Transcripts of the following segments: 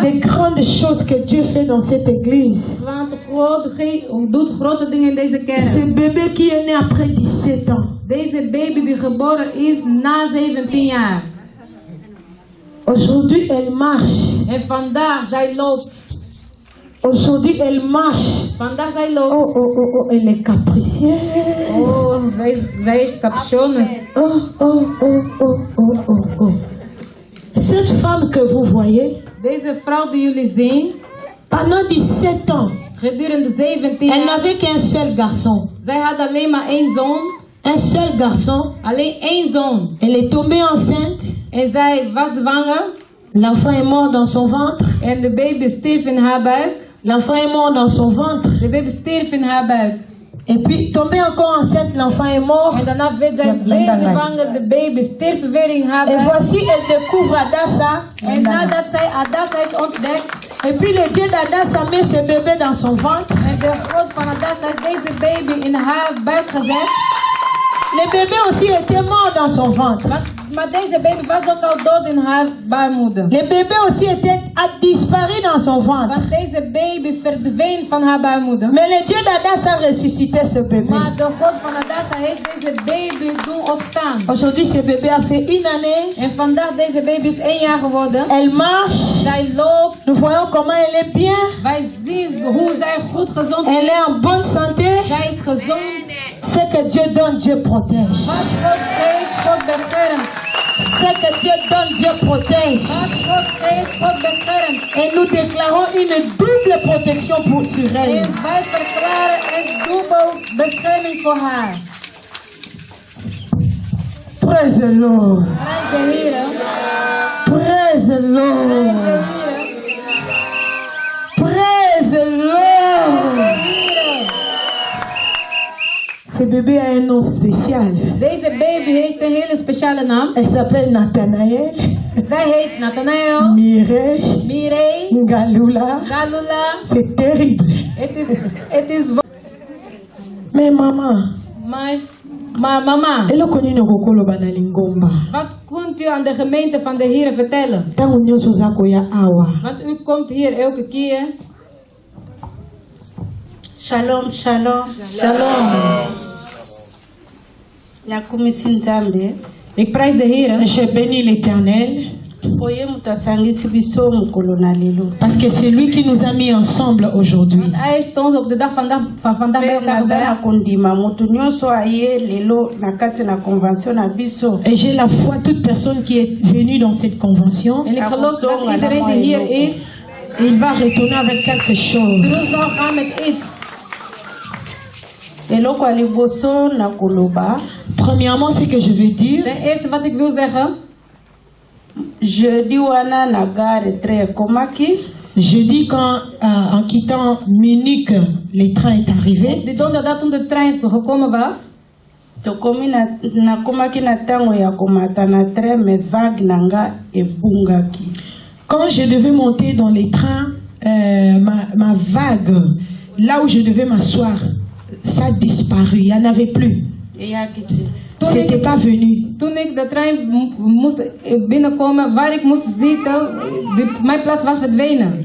les grandes choses que Dieu fait dans cette église. Ce bébé qui est né après 17 ans. Deze baby die geboren is na 17 jaar. Aujourd'hui elle marche. En vandaag zij loopt. Aujourd'hui elle marche. Vandaag zij loopt. Oh, elle est capricieuse. Oh, zij is capricieus. Oh. Cette femme que vous voyez. Deze vrouw die jullie zien. Pendant 17 ans. Gedurende 17 jaar. Elle n'avait qu'un seul garçon. Zij had alleen maar één zoon. Un seul garçon. Alleen één zoon. Elle est tombée enceinte. En zij was zwanger. L'enfant est mort dans son ventre. En de baby stierf in haar buik. L'enfant est mort dans son ventre. De baby stierf in haar buik. Et puis, tombée encore enceinte, l'enfant est mort. En daarna werd zij weer zwanger, de baby stierf weer in haar buik. Et voici, elle découvre Adassa. En nadat zij Adassa heeft ontdekt. Et puis, le Dieu d'Adassa met ce bébé dans son ventre. En de God van Adassa heeft deze baby in haar buik gezet. Le bébé aussi était mort dans son ventre. Maar deze baby was ook al dood in haar baarmoeder. Le bébé aussi a disparu dans son ventre. Want deze baby verdween van haar baarmoeder. Mais le Dieu d'Adassa ressuscitait ce bébé. Maar de God van Adassa heeft deze baby doen opstaan. Aujourd'hui, ce bébé a fait 1 année. En vandaag deze baby is 1 jaar geworden. Elle marche. Zij loopt. Nous voyons comment elle est bien. Wij zien hoe zij goed gezond is. Elle est en bonne santé. Zij is gezond. Ce que Dieu donne, Dieu protège. Wat God geeft, God beschermt. Ce que Dieu donne, Dieu protège. Wat God geeft, God beschermt. Et nous déclarons une double protection sur elle. En wij verklaren een dubbel bescherming voor haar. Praise the Lord. Prijs de Heer. Praise the Lord. Praise the Lord. Ce bébé a un nom spécial. Deze baby heeft een hele speciale naam. Elle s'appelle Nathanaël. Zij heet Nathanael. Mireille. Galula. C'est terrible. Het is. Mais maman. Maar mama. Wat kunt u aan de gemeente van de Heer vertellen? Want u komt hier elke keer. Shalom, shalom. Shalom. Ik prijs de Heer. Je bénis l'Éternel. Parce que c'est lui qui nous a mis ensemble aujourd'hui. Hij is ons op de dag van vandaag bij elkaar gebracht. Et j'ai la foi toute personne qui est venue dans cette convention. En ik geloof dat iedereen die hier is. Il va retourner avec quelque chose. Terug zal gaan met iets. Premièrement, ce que je veux dire. Ten eerste wat ik wil zeggen. Jeudi wana na gare très komaki. Jeudi quand en quittant Munich, le train est arrivé. De donderdag toen de trein gekomen was. Tokomi na komaki na tango ya komata na train me vague nanga ebungaki. Quand je devais monter dans les trains, ma vague, là où je devais m'asseoir, ça a disparu. Il n'y en avait plus. C'était pas venu. Toen ik de trein moest binnenkomen, waar ik moest zitten, mijn plaats was verdwenen.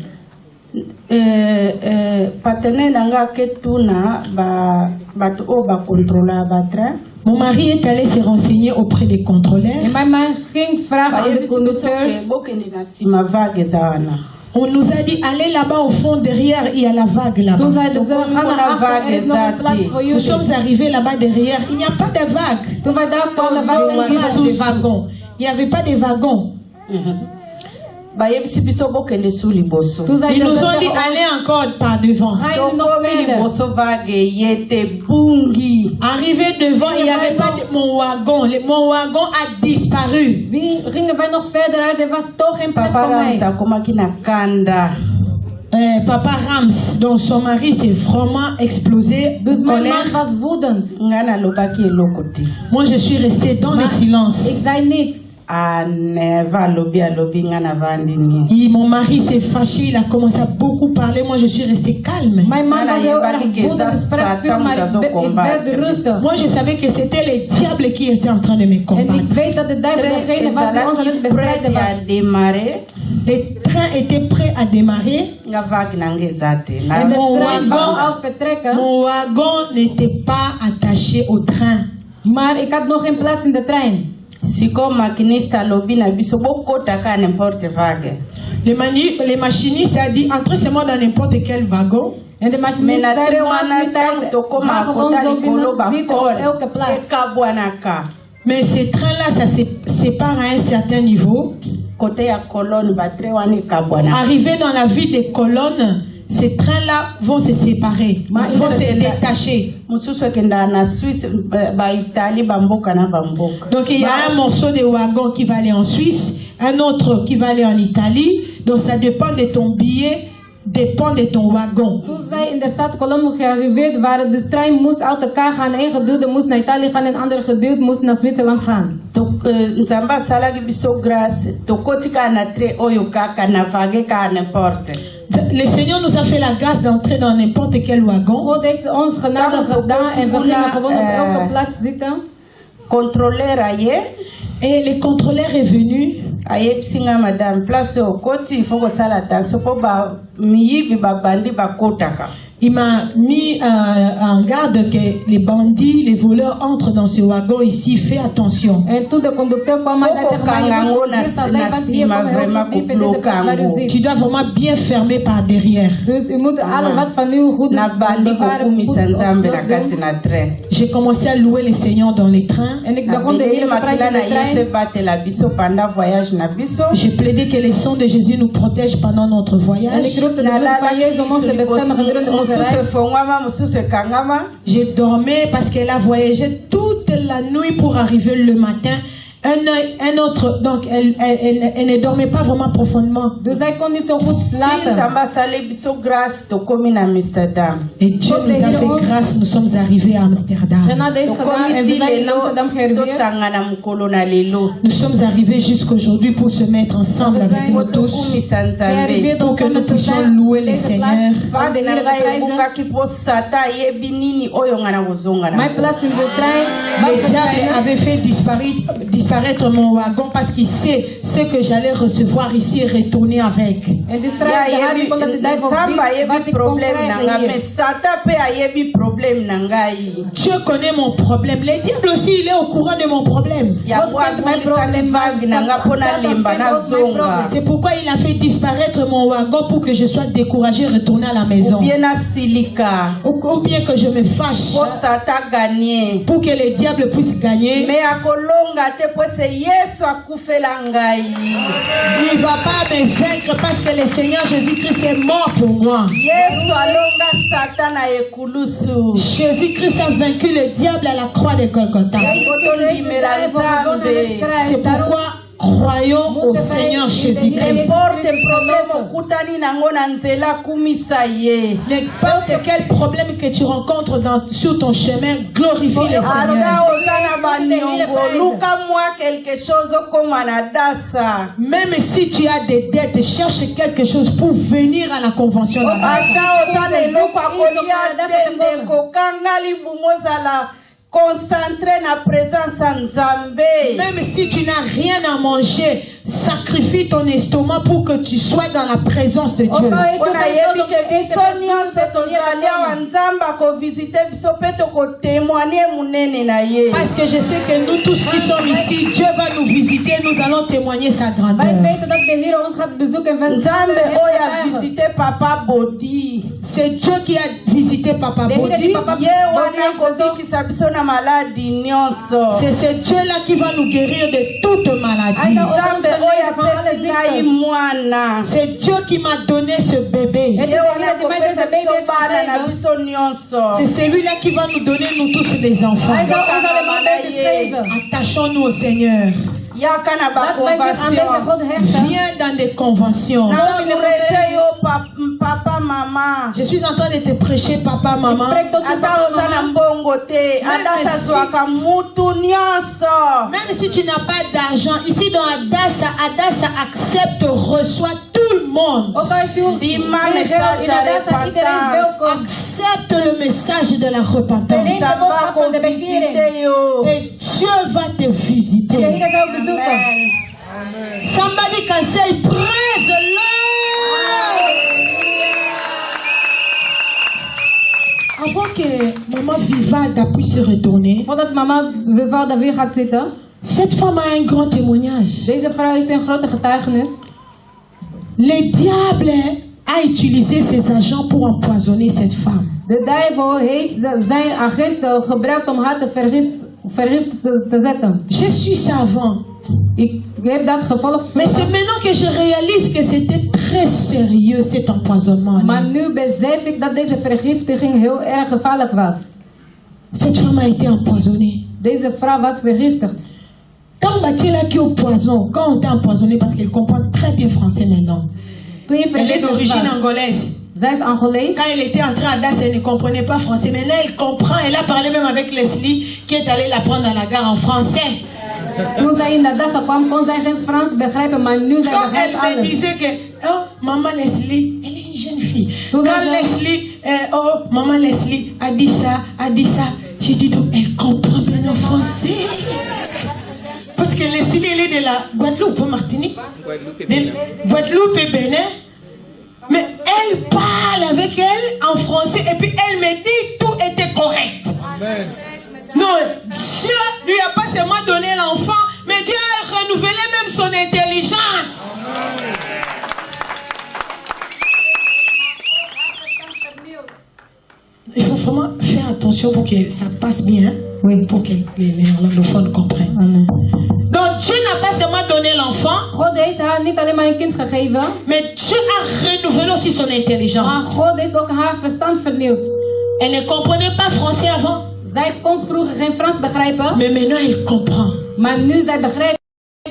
Mon mari est allé se renseigner auprès des contrôleurs. En mijn man ging vragen aan de conducteurs. On nous a dit, allez là-bas au fond, derrière, il y a la vague là-bas. Nous sommes arrivés là-bas derrière, il n'y a pas de vague. Il n'y avait pas de wagon. Ils nous ont dit, allez encore par devant. Arrivé devant, il n'y avait pas de mon wagon. Mon wagon a disparu. Papa Rams, donc son mari s'est vraiment explosé de colère. Moi je suis restée dans le silence. Mon mari s'est fâché, il a commencé à beaucoup parler. Moi, je suis restée calme. Moi, je savais que c'était les diables qui étaient en train de me combattre. Les trains étaient prêts à démarrer. Mon wagon n'était pas attaché au train. Maar ik had nog geen plaats in de trein. Siko maquiniste lobby na biso bokota ka n'importe vague. Les machinistes a dit entrez seulement dans n'importe quel wagon. En de machinist zei mais ces trains-là, ça se sépare à un certain niveau. Arrivé dans la ville des colonnes, ces trains-là vont se séparer, vont se détacher. Donc il y a un morceau de wagon qui va aller en Suisse, un autre qui va aller en Italie. Donc ça dépend de ton billet, dépend de ton wagon. Toen zij in de stad Cologne gearriveerd waren, de trein moest uit elkaar gaan. Een gedeelte moest naar Italië gaan en een ander gedeelte moest naar Zwitserland gaan. Nzamba salagi biso grâce, tokotika na tre oyo kaka na vage ka n'importe. Le Seigneur nous a fait la grâce d'entrer dans n'importe quel wagon. God heeft ons genade gedaan en we gingen gewoon op elke plaats zitten. Contrôleur aye. Et le contrôleur est venu. Aye psinga madame, place au côté, il faut que ça l'attention pour ba miyibi ba bandi ba kotaka. Il m'a mis en garde que les bandits, les voleurs entrent dans ce wagon ici. Fais attention. Tu dois vraiment bien fermer par derrière. J'ai commencé à louer les Seigneurs dans les trains. J'ai plaidé que les sons de Jésus nous protègent pendant notre voyage. Je dormais parce qu'elle a voyagé toute la nuit pour arriver le matin. Un autre, donc elle ne dormait pas vraiment profondément. Et Dieu nous a fait grâce, nous sommes arrivés à Amsterdam. Nous sommes arrivés jusqu'aujourd'hui pour se mettre ensemble avec nous tous, pour que nous puissions louer le Seigneur. Le diable avait fait disparaître mon wagon parce qu'il sait ce que j'allais recevoir ici et retourner avec. Dieu connaît mon problème. Le diable aussi, il est au courant de mon problème. C'est pourquoi il a fait disparaître mon wagon pour que je sois découragé et retourner à la maison. Ou bien que je me fâche pour que le diable puisse gagner. Il ne va pas me vaincre parce que le Seigneur Jésus-Christ est mort pour moi. Jésus-Christ a vaincu le diable à la croix de Golgotha. C'est pourquoi croyons au Seigneur Jésus-Christ. N'importe quel problème que tu rencontres sur ton chemin, glorifie le Seigneur. Même si tu as des dettes, cherche quelque chose pour venir à la convention d'Abraham. Concentré na présence en Nzambe. Même si tu n'as rien à manger, sacrifie ton estomac pour que tu sois dans la présence de Dieu. Parce que je sais que nous tous qui sommes ici, Dieu va nous visiter, nous allons témoigner sa grandeur. C'est Dieu qui a visité Papa Bodi. C'est ce Dieu-là qui va nous guérir de toute maladie. C'est Dieu qui m'a donné ce bébé. C'est celui-là qui va nous donner nous tous les enfants. Attachons-nous au Seigneur. Yaka na ba Dat wij zich aan deze conversion. God hechten. Viens dans des conventions. Na encourage yo papa mama. Je suis en train de te prêcher, papa, Ik maman. spreek tot u, Ata papa, oza na mama. mbongo te. Ata Même sa si- zwaka mutu nyonso. Même si tu n'as pas d'argent, ici dans Adassa accepte, reçoit tout le monde. Ook als u Dima geen message geld in à de data, iedereen is repentance. welkom. Accepte le message de la repentance. Deze Ça va boodschap van de bekering. visiter yo. Et Dieu va te De visiter. Heer zal u bezoeken. Amen. Somebody can say, praise the Lord. Avant que maman Vivada puisse se retourner, Voordat mama Vivalda weer gaat zitten. cette femme a un grand témoignage. Deze vrouw heeft een grote getuigenis. Le diable a utilisé ses agents pour empoisonner cette femme. De duivel heeft zijn agenten gebruikt om haar te vergiften te zetten. Je suis savant. Ik heb dat gevolgd. Mais c'est maintenant que je réalise que c'était très sérieux cet empoisonnement. Maar nu besef ik dat deze vergiftiging heel erg gevaarlijk was. Cette femme a été empoisonnée. Deze vrouw was vergiftigd. Quand Batiela qui au poison, quand on t'a empoisonné, parce qu'elle comprend très bien français maintenant. Toen je Elle est vergiftigd d'origine was. angolaise. Zij is Angolees. Quand elle était entrée à Das, elle ne comprenait pas français. Maintenant, elle comprend. Elle a parlé même avec Leslie, qui est allée la prendre à la gare en français. Toen zij in de Dassa kwam, kon zij geen Frans begrijpen, maar nu zij Quand begrijpt elle me alles. disait que, oh, maman Leslie, elle est une jeune fille. Tout Quand à fait. Leslie, oh, maman Leslie a dit ça, j'ai dit, donc, elle comprend bien le français. Parce que Leslie, elle est de la Guadeloupe, Martinique. Guadeloupe et Bénin. Mais elle parle avec elle en français et puis elle me dit tout était correct. Amen. Non, Dieu lui a pas seulement donné l'enfant, mais Dieu a renouvelé même son intelligence. Il faut vraiment faire attention pour que ça passe bien, Oui. pour que les néerlandophones comprennent. Amen. Donc Dieu n'a pas seulement donné l'enfant, God heeft haar niet alleen maar een kind gegeven, mais Dieu a renouvelé aussi son maar intelligence. God heeft ook haar verstand vernieuwd. Elle ne comprenait pas français avant, Zij kon vroeger geen Frans begrijpen, mais maintenant elle comprend. maar nu zij begrijpt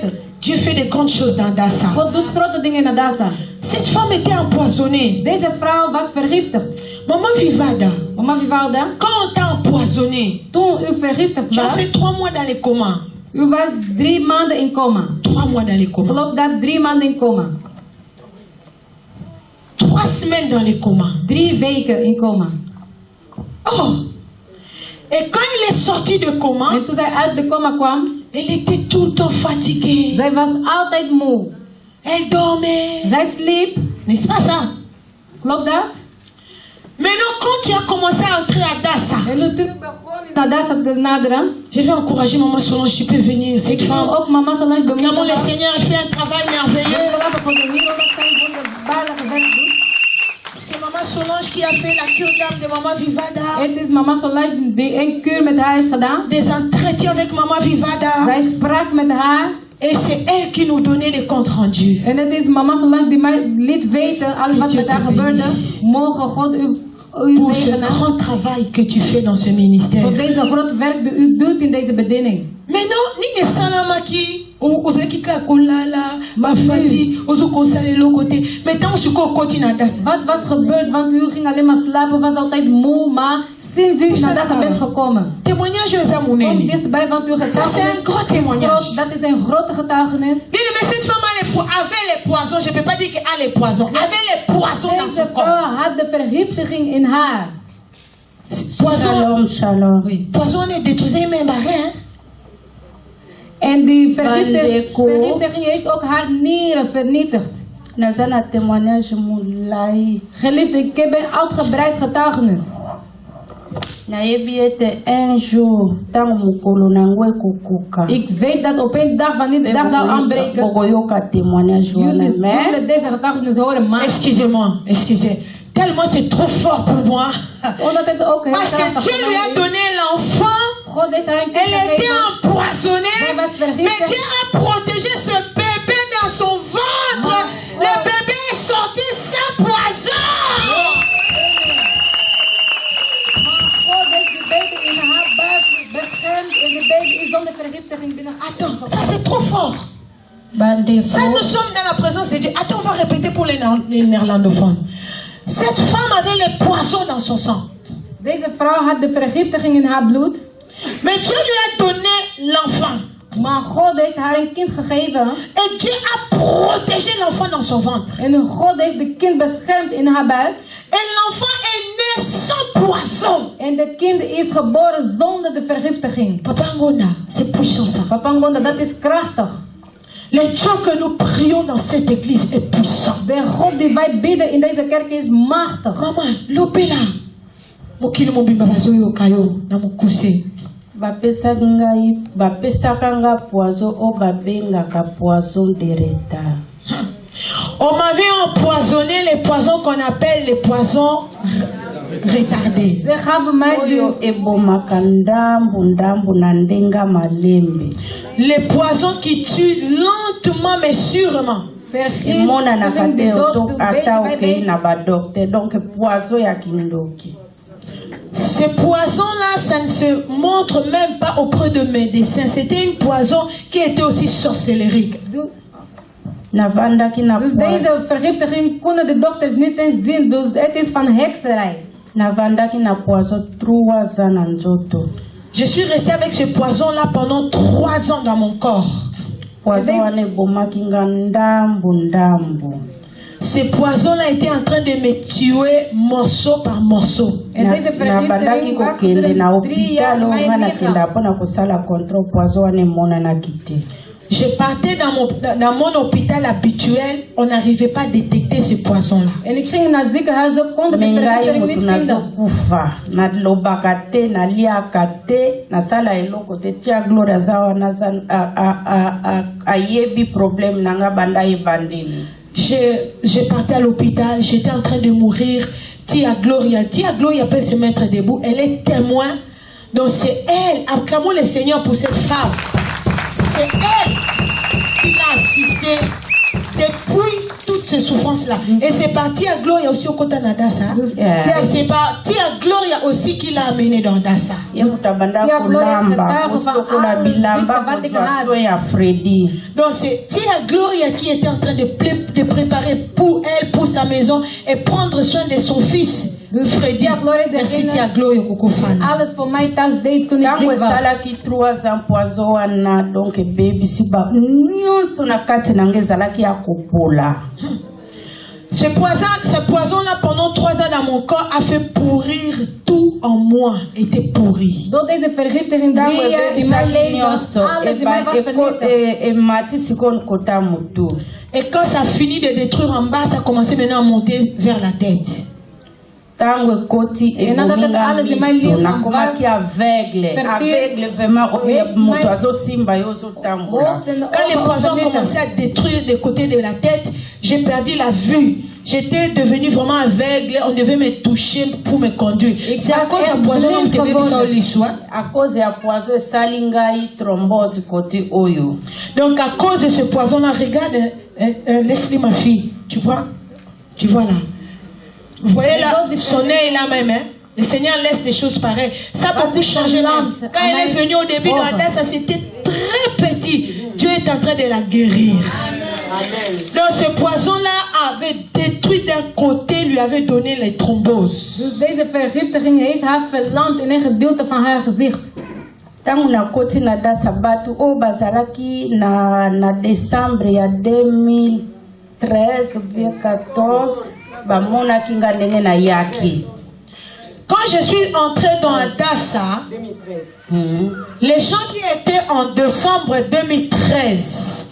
het. Dieu fait de grandes choses dans Dassa. God doet grote dingen in Adassa. Cette femme était empoisonnée. Deze vrouw was vergiftigd. Maman Vivada, Mama Vivalda, quand on t'a empoisonné, toen u vergiftigd tu as was, fait 3 mois dans les comas. u was 3 maanden in coma. 3 mois dans les comas. Klopt dat? 3 maanden in coma. 3 semaines dans les comas. 3 weken in coma. Oh! Et quand il est sorti de coma, En toen zij uit de coma kwam, elle était tout le temps fatiguée. zij was altijd moe. Elle dormait. Zij sliep. N'est-ce pas ça? Klopt dat? Maintenant, quand tu as commencé à entrer à Dassa, En toen begon in Adassa te naderen, je vais encourager Maman Solange, tu peux venir. Cette ik wil femme, ook mama Solange clamons le bemoedigen. Seigneur, elle fait un travail merveilleux. Laten voor de wereld dat zij wonderbaarlijke werk doet. C'est Maman Solange qui a fait la cure d'âme de Maman Vivada. Het is mama Solange die een kuur met haar heeft gedaan. Des entretiens avec Maman Vivada. Zij sprak met haar. Et c'est elle qui nous donnait des comptes rendus. En het is mama Solange die mij liet weten alles wat Dieu met haar te gebeurde. bénisse. Mogen God u Pour ce zegenen. grand travail que tu fais dans ce Voor ministère. deze grote werk die u doet in deze bediening. Maintenant, ni ne salamaki, ozaki kakolala, bafati, ozo konsale lo côté. Maintenant, on se côté na das. Wat was gebeurd? Want u ging alleen maar slapen, was altijd moe, maar sinds u naar Dassa bent gekomen. Témoignage aux Kom amouneni. dichtbij, want uw Ça, c'est un getuigenis grand is témoignage. groot. Dat is een grote getuigenis. Bien, mais cette femme avait les poisons. Je ne peux pas dire qu'elle a les poisons. Avait les poisons dans Deze son corps. vrouw had de vergiftiging in haar. Poison, Shalom, shalom. oui. Poison, on est détruisé, mais barré, hein. En die Bandeko. vergiftiging heeft ook haar nieren vernietigd. Naza na témoignage mulai. Geliefde, ik heb een uitgebreid getuigenis. Nayebi ete un jour ntango mokolo nango ekokoka. Ik weet dat op een dag, wanneer de dag zou aanbreken, bokoyoka témoignage wana jullie mais zullen deze getuigenis horen, maar Excusez-moi, excusez. Tellement c'est trop fort pour moi. omdat het ook heel Parce que krachtig Dieu voor lui mij a is. donné l'enfant. God heeft haar een kind Elle était gegeven. empoisonnée. Elle va se faire Mais vite. Dieu a protégé ce bébé dans son ventre. Le bébé est sorti sans poison. God heeft de baby in haar buik beschermd en de baby is zonder vergiftiging binnengekomen. Attends, ça c'est trop fort. Ça, nous sommes dans la présence de Dieu. Attends, on va répéter pour les néerlandophones. Cette femme avait les poisons dans son sang. Deze vrouw had de vergiftiging in haar bloed. Mais Dieu lui a donné l'enfant. Maar God heeft haar een kind gegeven. Et Dieu a protégé l'enfant dans son ventre. En God heeft de kind beschermd in haar buik. Et l'enfant est né sans poison. En de kind is geboren zonder de vergiftiging. Papa Ngonda, c'est puissant ça. Papa Ngonda, dat is krachtig. Le Dieu que nous prions dans cette église est puissant. De God die wij bidden in deze kerk is machtig. Maman, lopela. Mokili mobimba bazoyo kayo na mukuse. bapesaka nga poison o babengaka poison de retard. On m'avait empoisonné les poisons qu'on appelle les poisons retardés. Ze gaven mij Oyo ebomaka ndambu ndambu na ndenga malembe. Les poisons qui tuent lentement mais sûrement. Emona na kate oto ata okei na badokte. Donc poison ya kindoki. Ces poisons-là, ça ne se montre même pas auprès de médecins. C'était une poison qui était aussi sorcellerique. Dus deze vergiftiging konden de dokters niet eens zien. Dus het is van hekserij. Je suis resté avec ce poison-là pendant 3 ans dans mon corps. Ce poison-là était en train de me tuer morceau par morceau. Je partais dans mon hôpital habituel, on n'arrivait pas à détecter ce poison-là. Je partais à l'hôpital, j'étais en train de mourir. Tia Gloria peut se mettre debout, elle est témoin. Donc c'est elle, acclamons le Seigneur pour cette femme. C'est elle qui l'a assisté depuis toutes ces souffrances-là. Et c'est parti à Gloria aussi au côté d'Adassa. Et c'est parti à Gloria aussi qui l'a amené dans Dassa. Donc c'est Tia Gloria qui était en train de préparer pour elle, pour sa maison et prendre soin de son fils. Freddy, merci Tia Gloria Kokofana. Alles voor mij thuis deed toen ik ziek was. Donc baby siba nyonso na kati nange zalaki ya kopola. Ce poison-là, pendant 3 ans dans mon corps, a fait pourrir tout en moi. Était pourri. Door deze vergiftiging 3 jaar in mijn leven, alles in mij was vernietigd. Et quand ça a fini de détruire en bas, ça a commencé maintenant à monter vers la tête. Tango koti ebominga miso nakomaki aveugle vraiment oyo moto azosimba yo ozotambola. Quand les poisons ont commencé à détruire des côtés de la tête, j'ai perdu la vue. J'étais devenu vraiment aveugle, on devait me toucher pour me conduire. C'est à cause du poison que je devais ça au l'histoire. À cause du poison salingai thrombose côté oyo. Donc à cause de ce poison là, regarde, laisse-les ma fille, tu vois là. Vous voyez là, son nez là même, hein? Le Seigneur laisse des choses pareilles. Ça a beaucoup changé même. Quand elle est venue au début de Adassa, c'était très petit. Dieu est en train de la guérir. Amen. Donc ce poison-là avait détruit d'un côté, lui avait donné les thromboses. Dus deze vergiftiging heeft haar verlamd in een gedeelte van haar gezicht. Tangu na koti na dasa batu o bazaraki na décembre ya 2013 2014 bamona kinga ndenge na yaki. Quand je suis entré dans Adassa, les gens qui étaient en décembre 2013,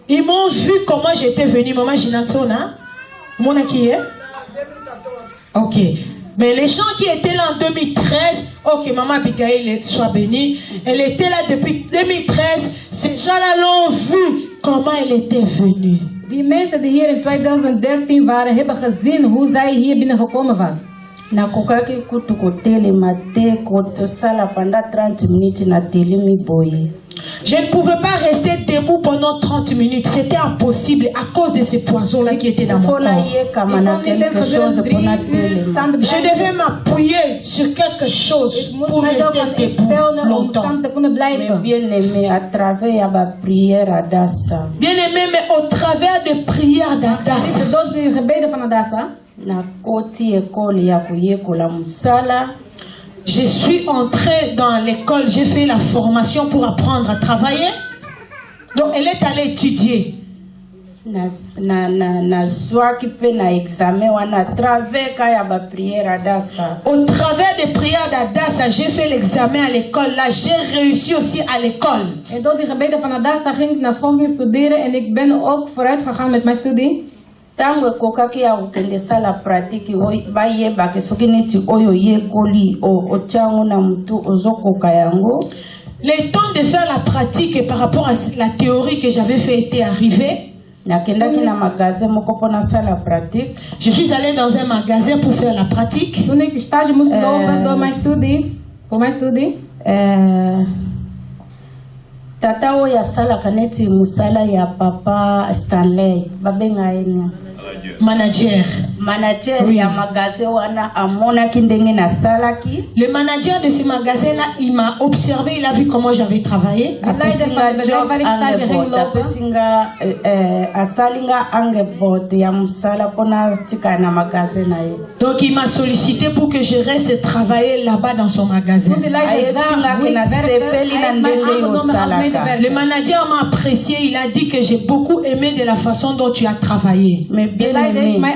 ils m'ont vu comment j'étais venu. Maman Jinatsona, mon qui est? Ok. Mais les gens qui étaient là en 2013, ok, maman Abigail, soit bénie. Elle était là depuis 2013. Ces gens-là l'ont vu comment elle était venue. Die mensen die hier in 2013 waren, hebben gezien hoe zij hier binnengekomen was. nakokaki kutu kotelema te kotosala pendant 30 minutes na telemi boye. Je ne pouvais pas rester debout pendant 30 minutes. C'était impossible à cause de ces poisons-là qui étaient dans mon corps. Je devais m'appuyer sur quelque chose pour rester debout longtemps. Mais bien aimé, à travers la prière à Dassa. Bien aimé, mais au travers des prières d'Adassa. Je suis entrée dans l'école, j'ai fait la formation pour apprendre à travailler. Donc elle est allée étudier. Au travers des prières d'Adassa, j'ai fait l'examen à l'école. Là, j'ai réussi aussi à l'école. En door die gebeden van Adassa ging ik naar school gaan studeren en ik ben ook vooruit gegaan met mijn studie. Tango kokaki ya ukende sala pratique baye bake soki neti oyo yekoli o chango na mtu ozokoka yango. Le temps de faire la pratique par rapport à la théorie que j'avais fait était arrivé. Nakendaki na magasin moko pona sala pratique. Je suis allée dans un magasin pour faire la pratique. Toen ik stage moest lopen door mijn studie, voor mijn studie. Tata oya sala kaneti musala ya papa Stanley babenga enya. Manager. Manager oui. Ya magasin wana amona kindenge na salaki. Le manager de ce magasin là, il m'a observé, il a vu comment j'avais travaillé. Donc il m'a sollicité pour que je reste travailler là-bas dans son magasin. Le manager m'a apprécié, il a dit que j'ai beaucoup aimé de la façon dont tu as travaillé. Mais bien aimé. Mais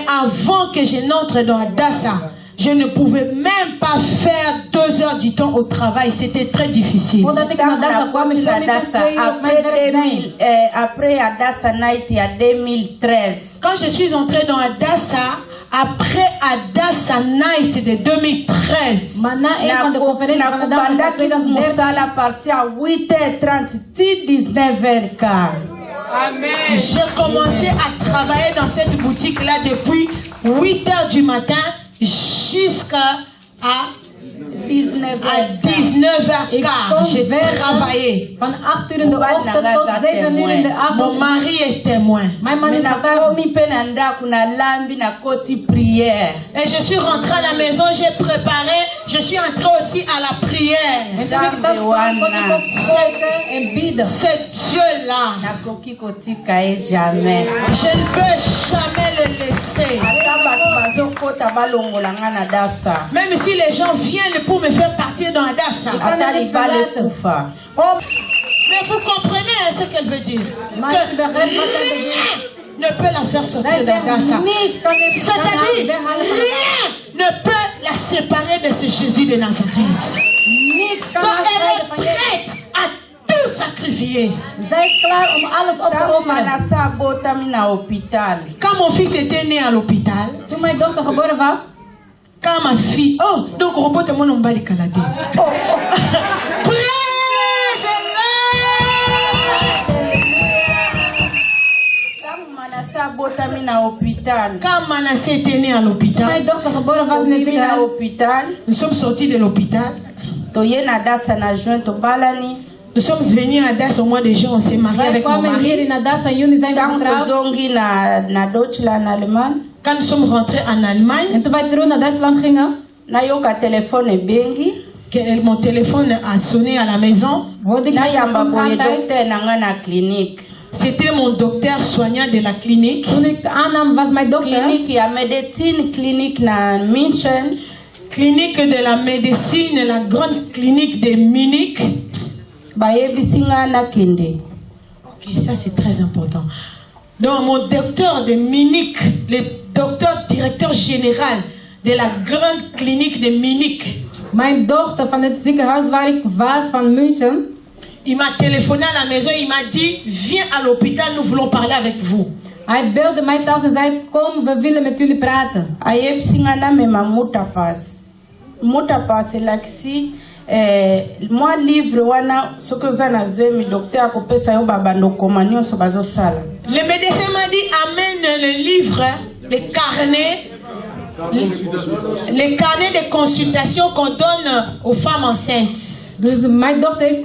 avant que je n'entre dans Adassa, je ne pouvais même pas faire 2 heures du temps au travail. C'était très difficile. Après Adassa Night, il y a 2013. Quand je suis entrée dans Adassa, après Adassa Night de 2013, partir à 8h30, 19h15. J'ai commencé à travailler dans cette boutique-là depuis 8h du matin jusqu'à 19h15, j'ai travaillé. Mon mari est témoin. Et je suis rentrée à la maison, j'ai préparé, je suis entrée aussi à la prière. C'est Dieu-là. Je ne peux jamais le laisser. Même si les gens viennent pour me faire partir dans Adassa. Oh, mais vous comprenez ce qu'elle veut dire. Que rien ne peut la faire sortir d'Adassa. C'est-à-dire, rien ne peut la séparer de ce Jésus de Nazareth. Donc elle est prête à tout sacrifier. Quand mon fils était né à l'hôpital, quand ma fille, oh, donc robot est mon nom bali kalade. Quand Manassé était né à l'hôpital, nous sommes sortis de l'hôpital. Nous sommes venus à Adassa au mois de juin, on s'est marié avec mon mari. Quand nous sommes rentrés en Allemagne, mon téléphone a sonné à la maison. C'était mon docteur soignant de la clinique. Clinique de la médecine, la grande clinique de Munich. Ok, ça c'est très important. Donc mon docteur de Munich, le docteur directeur général de la grande clinique de Munich. Mijn dochter van het ziekenhuis waar ik was van München. Il m'a téléphoné à la maison, il m'a dit viens à l'hôpital, nous voulons parler avec vous. Hij belde mij thuis en zei kom, we willen met jullie praten. Ayep singana mema mutapas. Mutapas elaksi moi livre wana soki oza na zemi docteur akopesa yo babandokoma nyonso bazosala. Le médecin m'a dit amène le livre, les carnets de consultation qu'on donne aux femmes enceintes. Dus mijn dochter heeft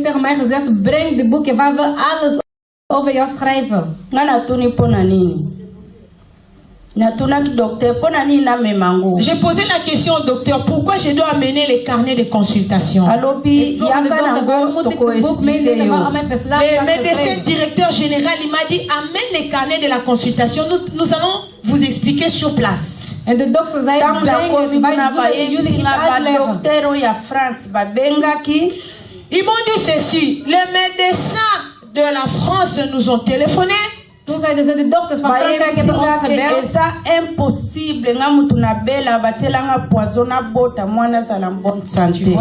tegen mij gezegd, breng de boeken waar we alles over jou schrijven. Ngana tuni pona nini? J'ai posé la question au docteur, pourquoi je dois amener les carnets de consultation? Le médecin directeur général, il m'a dit, amène les carnets de la consultation, nous allons vous expliquer sur place. En de dokter zei, ils m'ont dit ceci, les médecins de la France nous ont téléphoné. Toen zeiden ze, de dokters van Frankrijk hebben ons gebeld. C'est impossible. Nga mutu na bela batela nga poison na bota mwana za la bonne santé. De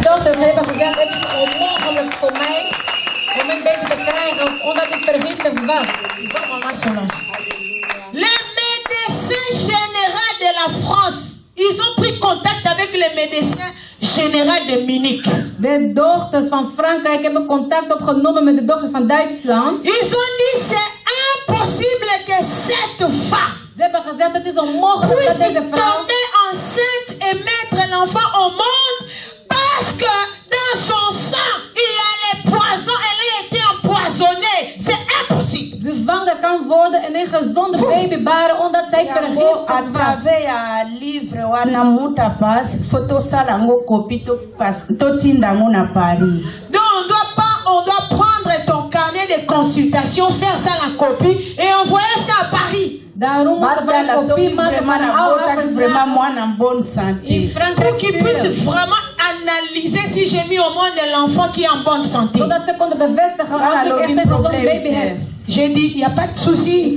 dokters hebben gezegd, het is onmogelijk voor mij om een beetje te krijgen omdat ik vergiftigd was. Les médecins généraux de la France, ils ont pris contact avec les médecins généraux de Munich. De dokters van Frankrijk hebben contact opgenomen met de dokters van Duitsland. Ils ont dit c'est impossible que cette femme Ze hebben gezegd het is onmogelijk dat deze vrouw tomber enceinte et mettre l'enfant au monde parce que dans son sang il y a les poisons, elle a été empoisonnée. C'est impossible. zwanger kan worden en een gezonde baby baren omdat zij vergiftigd à travers un livre wana muta pass photo sala ngo copie to tinda ngo na Paris. Donc on doit prendre ton carnet de consultation, faire ça la copie et envoyer ça à Paris. Daarom moeten we een kopie maken van vraiment moi en bonne santé. Pour qu'ils puissent vraiment analyser si j'ai mis au monde l'enfant qui est en bonne santé. Zodat ze konden bevestigen als ik echt een gezonde baby heb. J'ai dit, il n'y a pas de souci.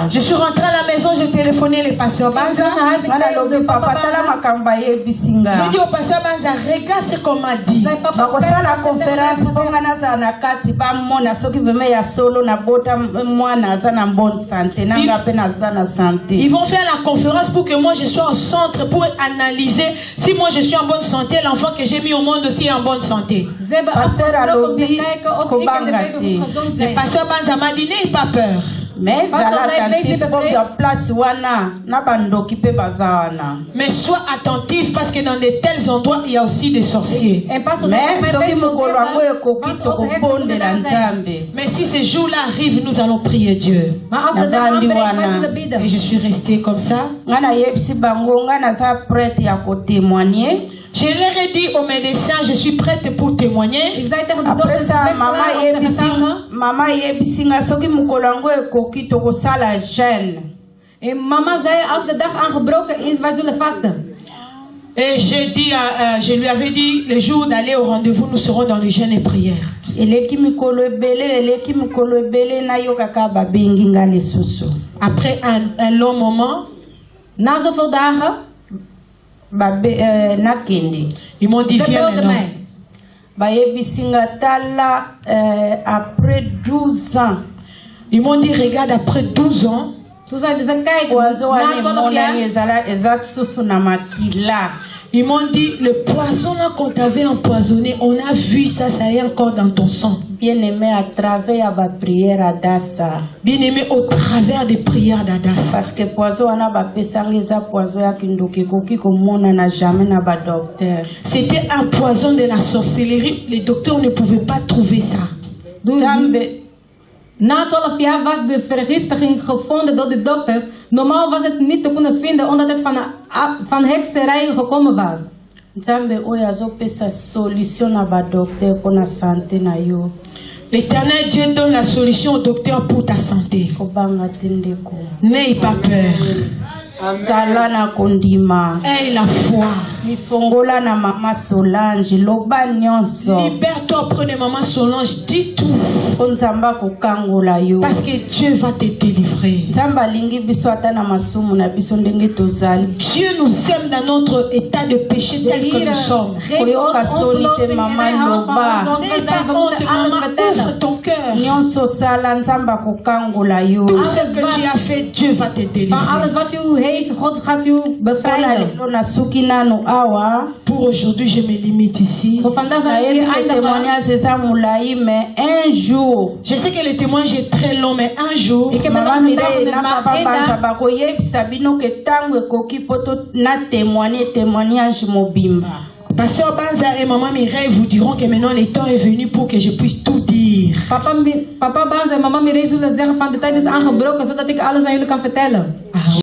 Je suis rentrée à la maison, j'ai téléphoné le pasteur Banza. J'ai dit au pasteur Banza, regarde ce qu'on m'a dit. Ils vont faire la conférence pour que moi je sois au centre pour analyser si moi je suis en bonne santé, l'enfant que j'ai mis au monde aussi est en bonne santé. Le pasteur Banza m'a dit, n'ayez pas peur. Mais sois attentif parce que dans de tels endroits il y a aussi des sorciers. Mais si ces jours-là arrivent, nous allons prier Dieu. Et je suis restée comme ça. Je leur ai dit aux médecins, je suis prête pour témoigner. Après ça, maman yebisinga soki mukolango ekoki tokosala jeûne. En mama zei, als de dag aangebroken is, wij zullen vasten. Et je lui avais dit, le jour d'aller au rendez-vous, nous serons dans le jeûne et prière. Après un long moment, na zoveel dagen, ils m'ont dit, viens maintenant. Après 12 ans. Ils m'ont dit, regarde, après 12 ans. Ils m'ont dit, le poison là qu'on t'avait empoisonné, on a vu ça, ça est encore dans ton sang. Bien-aimé, à travers la prière à Dassa. Bien-aimé, au travers des prières d'Adassa. Parce que poison on a poison ya kindoki koki komona na jamais na ba docteur. C'était un poison de la sorcellerie. Les docteurs ne pouvaient pas trouver ça. Na 12 jaar was de vergiftiging gevonden door de dokters. Normaal was het niet te kunnen vinden omdat het van hekserij gekomen was. L'Éternel Dieu donne la solution au docteur pour ta santé. N'aie pas peur. Aie la foi. Libère-toi auprès de maman Solange. Dis tout. Parce que Dieu va te délivrer. Dieu nous aime dans notre état de péché tel que nous sommes. N'aie pas honte, maman. Ouvre ton cœur. Tout ce que tu as fait, Dieu va te délivrer. Reis, God gaat u bevrijden. Pour aujourd'hui, je me limite ici. Voor vandaag zal ik hier eindigen. Un jour, Je sais que le témoignage est très long, mais un jour, Ik heb Mama nog Mireille getuigenis, na maar papa één banza dag bakoyebisa bino ke tango ekoki poto na témoignage mobimba. Pasteur Banza et Maman Mireille vous diront que maintenant le temps est venu pour que je puisse tout dire. Papa Banza en mama Mireille zullen zeggen van de tijd is aangebroken zodat ik alles aan jullie kan vertellen.